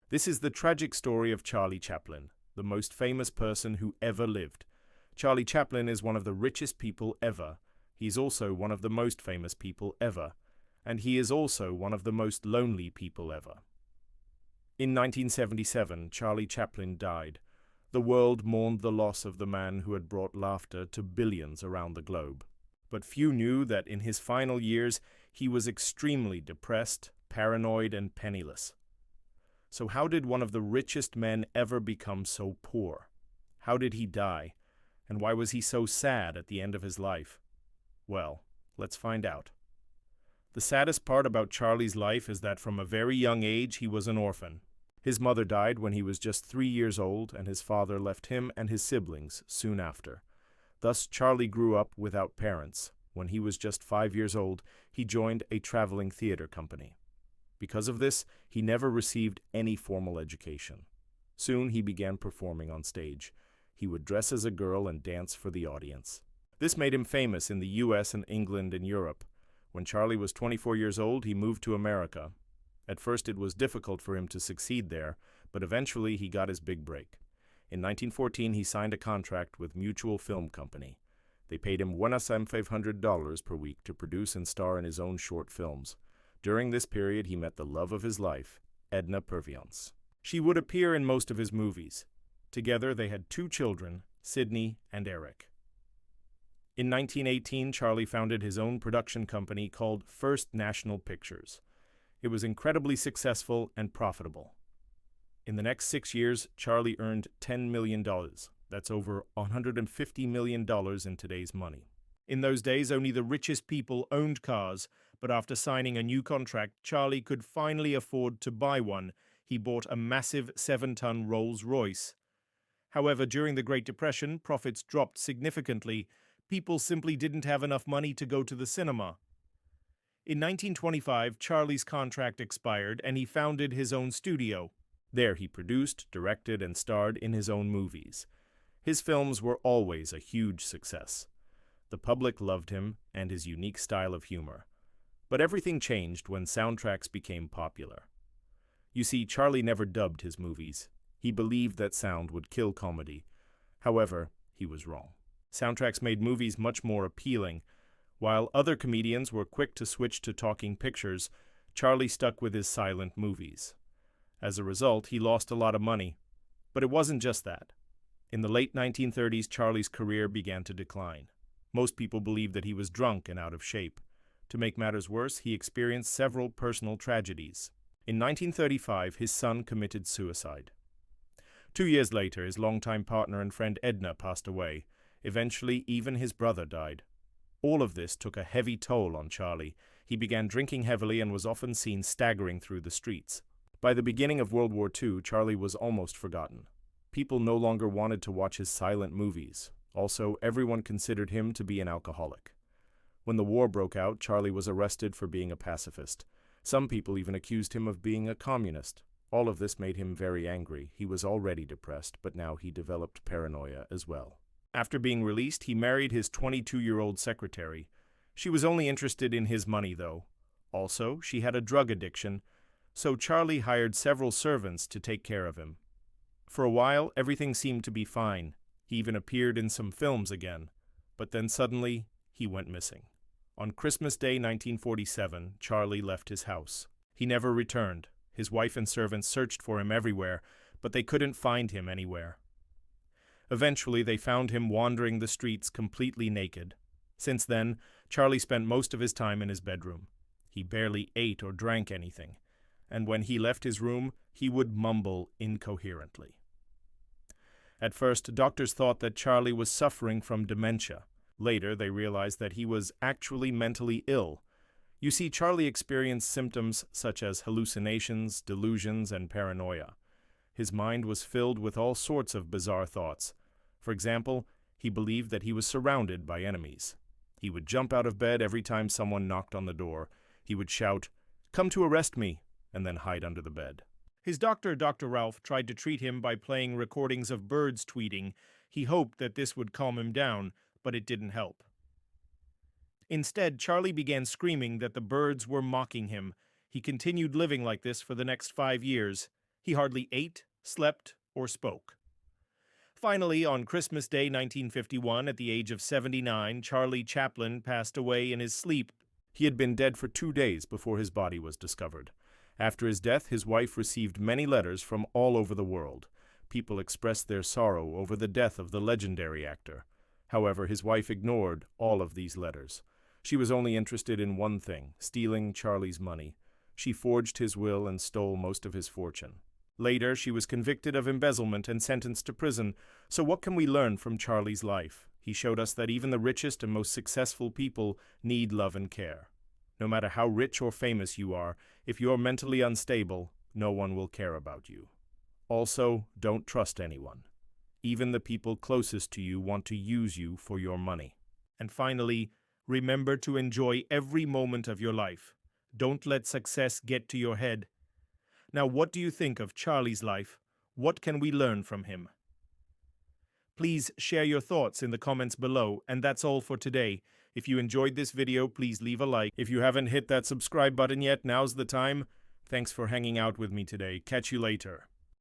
This is the tragic story of Charlie Chaplin, the most famous person who ever lived. Charlie Chaplin is one of the richest people ever. He's also one of the most famous people ever. And he is also one of the most lonely people ever. In 1977, Charlie Chaplin died. The world mourned the loss of the man who had brought laughter to billions around the globe. But few knew that in his final years, he was extremely depressed, paranoid, and penniless. So how did one of the richest men ever become so poor? How did he die? And why was he so sad at the end of his life? Well, let's find out. The saddest part about Charlie's life is that from a very young age he was an orphan. His mother died when he was just 3 years old, and his father left him and his siblings soon after. Thus, Charlie grew up without parents. When he was just 5 years old, he joined a traveling theater company. Because of this, he never received any formal education. Soon he began performing on stage. He would dress as a girl and dance for the audience. This made him famous in the US and England and Europe. When Charlie was 24 years old, he moved to America. At first it was difficult for him to succeed there, but eventually he got his big break. In 1914 he signed a contract with Mutual Film Company. They paid him $1,500 per week to produce and star in his own short films. During this period he met the love of his life, Edna Purviance. She would appear in most of his movies. Together they had 2 children, Sidney and Eric. In 1918, Charlie founded his own production company called First National Pictures. It was incredibly successful and profitable. In the next 6 years, Charlie earned $10 million. That's over $150 million in today's money. In those days, only the richest people owned cars, but after signing a new contract, Charlie could finally afford to buy one. He bought a massive 7-ton Rolls-Royce. However, during the Great Depression, profits dropped significantly. People simply didn't have enough money to go to the cinema. In 1925, Charlie's contract expired and he founded his own studio. There he produced, directed, and starred in his own movies. His films were always a huge success. The public loved him and his unique style of humor. But everything changed when soundtracks became popular. You see, Charlie never dubbed his movies. He believed that sound would kill comedy. However, he was wrong. Soundtracks made movies much more appealing. While other comedians were quick to switch to talking pictures, Charlie stuck with his silent movies. As a result, he lost a lot of money. But it wasn't just that. In the late 1930s, Charlie's career began to decline. Most people believed that he was drunk and out of shape. To make matters worse, he experienced several personal tragedies. In 1935, his son committed suicide. 2 years later, his longtime partner and friend Edna passed away. Eventually, even his brother died. All of this took a heavy toll on Charlie. He began drinking heavily and was often seen staggering through the streets. By the beginning of World War II, Charlie was almost forgotten. People no longer wanted to watch his silent movies. Also, everyone considered him to be an alcoholic. When the war broke out, Charlie was arrested for being a pacifist. Some people even accused him of being a communist. All of this made him very angry. He was already depressed, but now he developed paranoia as well. After being released, he married his 22-year-old secretary. She was only interested in his money, though. Also, she had a drug addiction, so Charlie hired several servants to take care of him. For a while, everything seemed to be fine. He even appeared in some films again. But then suddenly, he went missing. On Christmas Day 1947, Charlie left his house. He never returned. His wife and servants searched for him everywhere, but they couldn't find him anywhere. Eventually, they found him wandering the streets completely naked. Since then, Charlie spent most of his time in his bedroom. He barely ate or drank anything, and when he left his room, he would mumble incoherently. At first, doctors thought that Charlie was suffering from dementia. Later, they realized that he was actually mentally ill. You see, Charlie experienced symptoms such as hallucinations, delusions, and paranoia. His mind was filled with all sorts of bizarre thoughts. For example, he believed that he was surrounded by enemies. He would jump out of bed every time someone knocked on the door. He would shout, "Come to arrest me," and then hide under the bed. His doctor, Dr. Ralph, tried to treat him by playing recordings of birds tweeting. He hoped that this would calm him down, but it didn't help. Instead, Charlie began screaming that the birds were mocking him. He continued living like this for the next 5 years. He hardly ate, slept, or spoke. Finally, on Christmas Day 1951, at the age of 79, Charlie Chaplin passed away in his sleep. He had been dead for 2 days before his body was discovered. After his death, his wife received many letters from all over the world. People expressed their sorrow over the death of the legendary actor. However, his wife ignored all of these letters. She was only interested in one thing: stealing Charlie's money. She forged his will and stole most of his fortune. Later, she was convicted of embezzlement and sentenced to prison. So what can we learn from Charlie's life? He showed us that even the richest and most successful people need love and care. No matter how rich or famous you are, if you're mentally unstable, no one will care about you. Also, don't trust anyone. Even the people closest to you want to use you for your money. And finally, remember to enjoy every moment of your life. Don't let success get to your head. Now, what do you think of Charlie's life? What can we learn from him? Please share your thoughts in the comments below, and that's all for today. If you enjoyed this video, please leave a like. If you haven't hit that subscribe button yet, now's the time. Thanks for hanging out with me today. Catch you later.